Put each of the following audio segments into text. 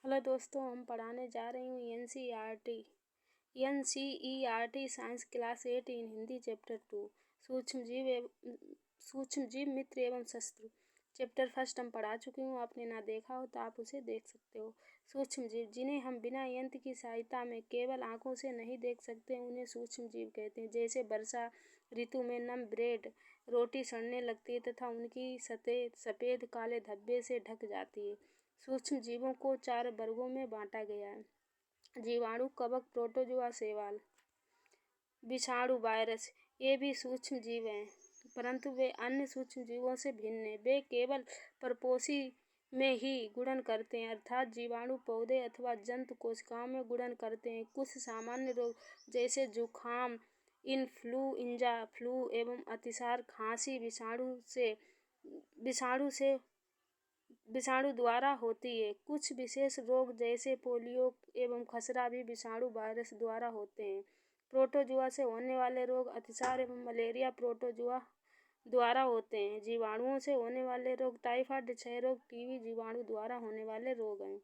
Hello दोस्तों, हम पढ़ाने जा रही हूँ एनसीईआरटी साइंस क्लास 8 इन हिंदी चैप्टर 2 सूक्ष्म जीव मित्र एवं शत्रु। चैप्टर फर्स्ट हम पढ़ा चुकी हूँ। आपने ना देखा हो तो आप उसे देख सकते हो। सूक्ष्म जीव जिन्हें हम बिना यंत्र की सहायता में केवल आंखों से नहीं देख सकते, उन्हें सूक्ष्म जीव कहते हैं। जैसे वर्षा ऋतु में नम ब्रेड रोटी सड़ने लगती है तथा उनकी सतह सफ़ेद काले धब्बे से ढक जाती है। सूक्ष्म जीवों को 4 वर्गों में बांटा गया है: जीवाणु, कवक, प्रोटोजोआ, शैवाल। विषाणु, वायरस ये भी सूक्ष्म जीव हैं, परंतु वे अन्य सूक्ष्म जीवों से भिन्न हैं। वे केवल परपोषी में ही गुणन करते हैं, अर्थात जीवाणु पौधे अथवा जंतु कोशिकाओं में गुणन करते हैं। कुछ सामान्य रोग जैसे जुखाम, इन्फ्लुएंजा, फ्लू एवं अतिसार खांसी विषाणु द्वारा होती है। कुछ विशेष रोग जैसे पोलियो एवं खसरा भी विषाणु वायरस द्वारा होते हैं। प्रोटोजुआ से होने वाले रोग अतिसार एवं मलेरिया प्रोटोजुआ द्वारा होते हैं। जीवाणुओं से होने वाले रोग टाइफाइड, क्षय रोग, टीबी जीवाणु द्वारा होने वाले रोग हैं।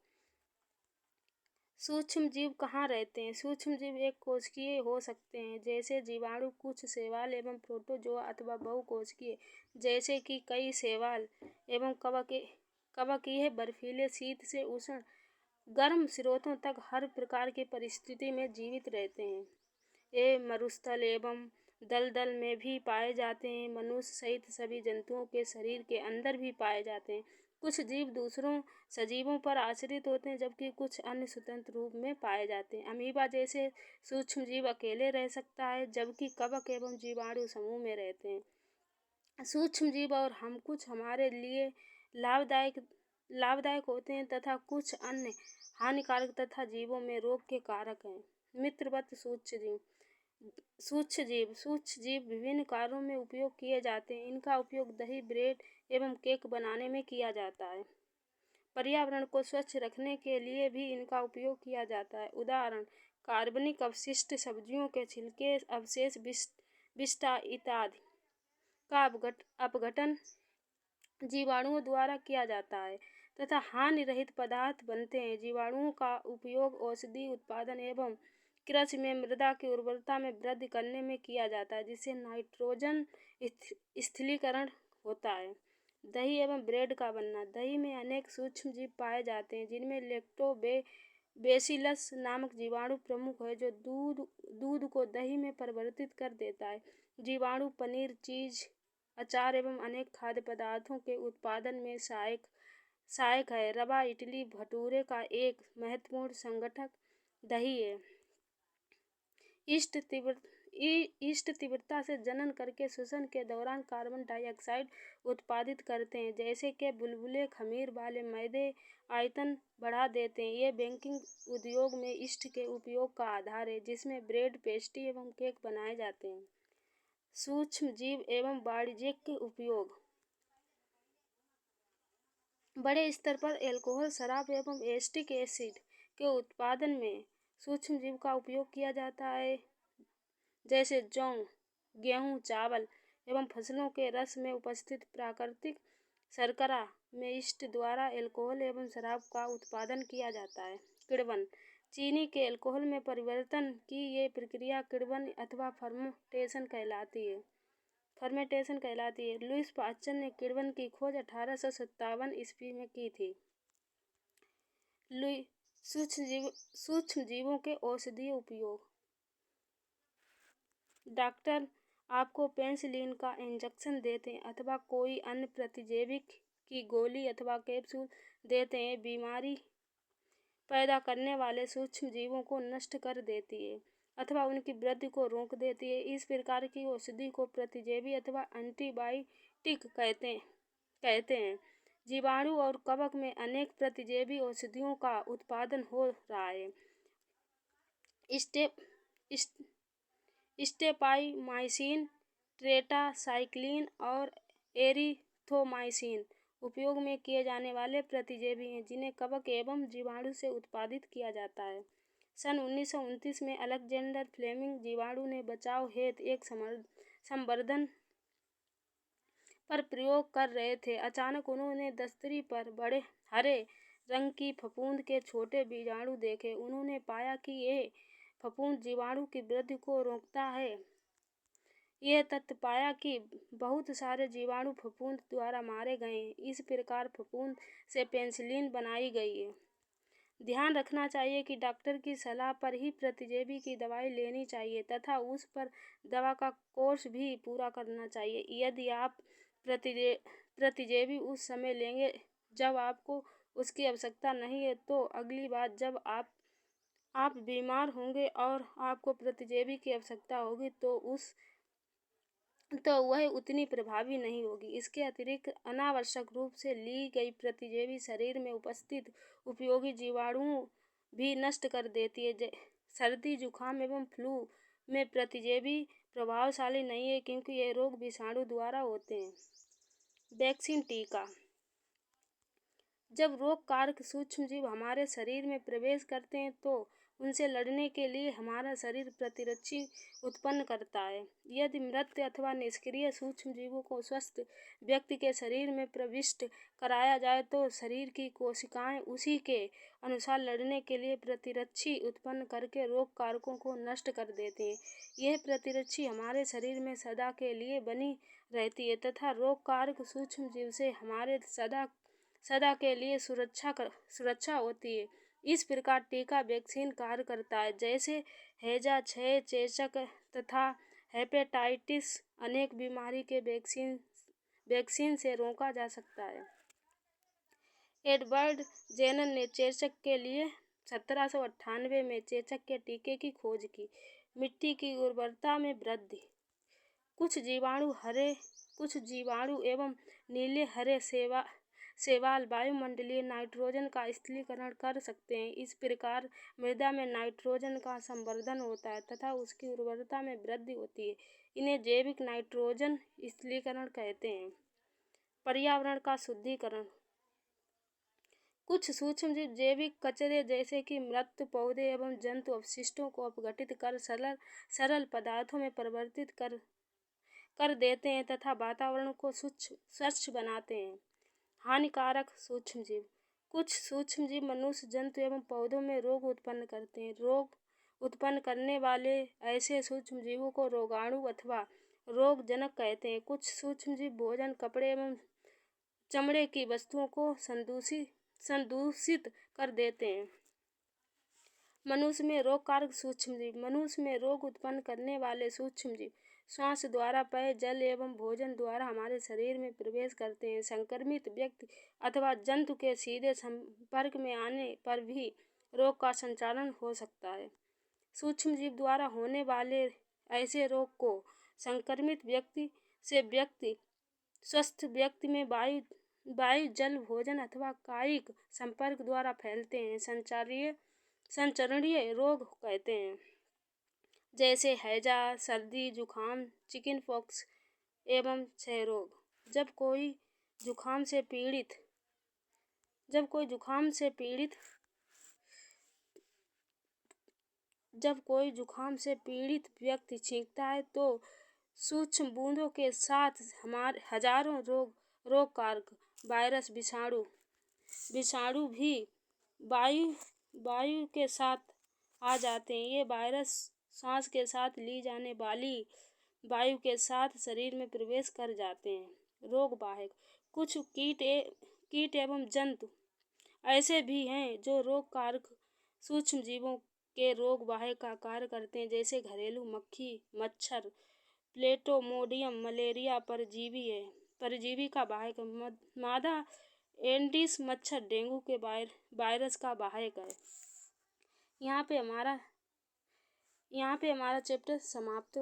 सूक्ष्म जीव कहाँ रहते हैं? सूक्ष्म जीव एक कोशिकीय हो सकते हैं, जैसे जीवाणु, कुछ शैवाल एवं प्रोटोजोआ, अथवा बहुकोशिकीय, जैसे कि कई शैवाल एवं कवक। यह बर्फीले, शीत से उष्ण, गर्म स्रोतों तक हर प्रकार की परिस्थिति में जीवित रहते हैं। ये मरुस्थल एवं दलदल में भी पाए जाते हैं। मनुष्य सहित सभी जंतुओं के शरीर के अंदर भी पाए जाते हैं। कुछ जीव दूसरों सजीवों पर आश्रित होते हैं, जबकि कुछ अन्य स्वतंत्र रूप में पाए जाते हैं। अमीबा जैसे सूक्ष्म जीव अकेले रह सकता है, जबकि कवक एवं जीवाणु समूह में रहते हैं। सूक्ष्म जीव और हम कुछ हमारे लिए लाभदायक होते हैं तथा कुछ अन्य हानिकारक तथा जीवों में रोग के कारक हैं। मित्रवत सूक्ष्म जीव विभिन्न कार्यों में उपयोग किए जाते हैं। इनका उपयोग दही, ब्रेड एवं केक बनाने में किया जाता है। पर्यावरण को स्वच्छ रखने के लिए भी इनका उपयोग किया जाता है। उदाहरण: कार्बनिक अपशिष्ट, सब्जियों के छिलके, अवशेष, विष्ठा इत्यादि का अपघटन जीवाणुओं द्वारा किया जाता है तथा हानि रहित पदार्थ बनते हैं। जीवाणुओं का उपयोग औषधि उत्पादन एवं कृषि में मृदा की उर्वरता में वृद्धि करने में किया जाता है, जिससे नाइट्रोजन स्थिरीकरण होता है। दही एवं ब्रेड का बनना। दही में अनेक सूक्ष्म जीव पाए जाते हैं, जिनमें लैक्टोबैसिलस नामक जीवाणु प्रमुख है, जो दूध को दही में परिवर्तित कर देता है। जीवाणु पनीर, चीज, अचार एवं अनेक खाद्य पदार्थों के उत्पादन में सहायक है। रवा, इडली, भटूरे का एक महत्वपूर्ण संगठक दही है। ईस्ट तीव्रता से जनन करके श्वसन के दौरान कार्बन डाइऑक्साइड उत्पादित करते हैं, जैसे कि बुलबुले खमीर वाले मैदे आयतन बढ़ा देते हैं। ये बेकिंग उद्योग में ईस्ट के उपयोग का आधार है, जिसमें ब्रेड, पेस्ट्री एवं केक बनाए जाते हैं। सूक्ष्म जीव एवं वाणिज्यिक उपयोग। बड़े स्तर पर अल्कोहल, शराब एवं एसिटिक एसिड के उत्पादन में सूक्ष्म जीव का उपयोग किया जाता है, जैसे जौ, गेहूं, चावल एवं फसलों के रस में उपस्थित प्राकृतिक शर्करा में ईस्ट द्वारा अल्कोहल एवं शराब का उत्पादन किया जाता है। किण्वन: चीनी के अल्कोहल में परिवर्तन की ये प्रक्रिया किण्वन अथवा फर्मेंटेशन कहलाती है। लुईस पाश्चर ने किण्वन की खोज 1857 ईस्वी में की थी। सूक्ष्म जीवों के औषधीय उपयोग। डॉक्टर आपको पेनिसिलिन का इंजेक्शन देते हैं अथवा कोई अन्य प्रतिजैविक की गोली अथवा कैप्सूल देते हैं। बीमारी पैदा करने वाले सूक्ष्म जीवों को नष्ट कर देती है अथवा उनकी वृद्धि को रोक देती है। इस प्रकार की औषधि को प्रतिजैवी अथवा एंटीबायोटिक कहते हैं। जीवाणु और कवक में अनेक प्रतिजैवी औषधियों का उत्पादन हो रहा है। स्टेपाइमाइसिन, टेट्रासाइक्लिन और एरिथ्रोमाइसिन उपयोग में किए जाने वाले प्रतिजैवी हैं, जिन्हें कवक एवं जीवाणु से उत्पादित किया जाता है। सन 1929 में अलेक्जेंडर फ्लेमिंग जीवाणु ने बचाव हेतु एक संवर्धन पर प्रयोग कर रहे थे। अचानक उन्होंने दस्तरी पर बड़े हरे रंग की फफूंद के छोटे बीजाणु देखे। उन्होंने पाया कि ये फफूंद जीवाणु की वृद्धि को रोकता है। यह तथ्य पाया कि बहुत सारे जीवाणु फफूंद द्वारा मारे गए हैं। इस प्रकार फफूंद से पेनिसिलिन बनाई गई है। ध्यान रखना चाहिए कि डॉक्टर की सलाह पर ही प्रतिजेबी की दवाई लेनी चाहिए तथा उस पर दवा का कोर्स भी पूरा करना चाहिए। यदि आप प्रतिजेबी उस समय लेंगे जब आपको उसकी आवश्यकता नहीं है, तो अगली बार जब आप बीमार होंगे और आपको प्रतिजेबी की आवश्यकता होगी तो वह उतनी प्रभावी नहीं होगी। इसके अतिरिक्त अनावश्यक रूप से ली गई प्रतिजेबी शरीर में उपस्थित उपयोगी जीवाणुओं भी नष्ट कर देती है। सर्दी, जुखाम एवं फ्लू में प्रतिजेबी प्रभावशाली नहीं है क्योंकि ये रोग विषाणु द्वारा होते हैं। वैक्सीन, टीका। जब रोग कारक सूक्ष्मजीव हमारे शरीर में प्रवेश करते हैं तो उनसे लड़ने के लिए हमारा शरीर प्रतिरक्षी उत्पन्न करता है। यदि मृत अथवा निष्क्रिय सूक्ष्मजीवों को स्वस्थ व्यक्ति के शरीर में प्रविष्ट कराया जाए तो शरीर की कोशिकाएं उसी के अनुसार लड़ने के लिए प्रतिरक्षी उत्पन्न करके रोग कारकों को नष्ट कर देती हैं। यह प्रतिरक्षी हमारे शरीर में सदा के लिए बनी रहती है तथा रोग कारक सूक्ष्मजीव से हमारे सदा के लिए सुरक्षा होती है। इस प्रकार टीका वैक्सीन कार्य करता है। जैसे हैजा, क्षय, चेचक तथा हेपेटाइटिस अनेक बीमारी के वैक्सीन से रोका जा सकता है। एडवर्ड जेनर ने चेचक के लिए 1798 में चेचक के टीके की खोज की। मिट्टी की उर्वरता में वृद्धि। कुछ जीवाणु एवं नीले हरे शैवाल वायुमंडलीय नाइट्रोजन का स्थलीकरण कर सकते हैं। इस प्रकार मृदा में नाइट्रोजन का संवर्धन होता है तथा उसकी उर्वरता में वृद्धि होती है। इन्हें जैविक नाइट्रोजन स्थलीकरण कहते हैं। पर्यावरण का शुद्धिकरण। कुछ सूक्ष्मजीव जैविक कचरे जैसे कि मृत पौधे एवं जंतु अवशिष्टों को अपघटित कर सरल पदार्थों में परिवर्तित कर देते हैं तथा वातावरण को स्वच्छ बनाते हैं। हानिकारक सूक्ष्मजीव। कुछ सूक्ष्मजीव मनुष्य, जंतु एवं पौधों में रोग उत्पन्न करते हैं। रोग उत्पन्न करने वाले ऐसे सूक्ष्मजीवों को रोगाणु अथवा रोगजनक कहते हैं। कुछ सूक्ष्मजीव भोजन, कपड़े एवं चमड़े की वस्तुओं को संदूषित कर देते हैं। मनुष्य में रोग कारक सूक्ष्मजीव। मनुष्य में रोग उत्पन्न करने वाले सूक्ष्मजीव श्वास द्वारा, पेय जल एवं भोजन द्वारा हमारे शरीर में प्रवेश करते हैं। संक्रमित व्यक्ति अथवा जंतु के सीधे संपर्क में आने पर भी रोग का संचारण हो सकता है। सूक्ष्मजीव द्वारा होने वाले ऐसे रोग को संक्रमित व्यक्ति से स्वस्थ व्यक्ति में वायु, जल, भोजन अथवा कायिक संपर्क द्वारा फैलते हैं। संचरणीय रोग कहते हैं, जैसे हैजा, सर्दी, जुखाम, चिकन पॉक्स एवं क्षय रोग। जब कोई जुखाम से पीड़ित व्यक्ति छींकता है तो सूक्ष्म बूंदों के साथ हमारे हजारों रोग कारक वायरस, विषाणु भी वायु के साथ आ जाते हैं। ये वायरस सांस के साथ ली जाने वाली वायु के साथ शरीर में प्रवेश कर जाते हैं। रोग वाहक। कुछ कीट एवं जंतु ऐसे भी हैं जो रोग कारक सूक्ष्मजीवों के रोग वाहक का कार्य करते हैं। जैसे घरेलू मक्खी, मच्छर, प्लेटोमोडियम मलेरिया परजीवी का वाहक। मादा एडिस मच्छर डेंगू के वायरस का वाहक है। यहाँ पे हमारा चैप्टर समाप्त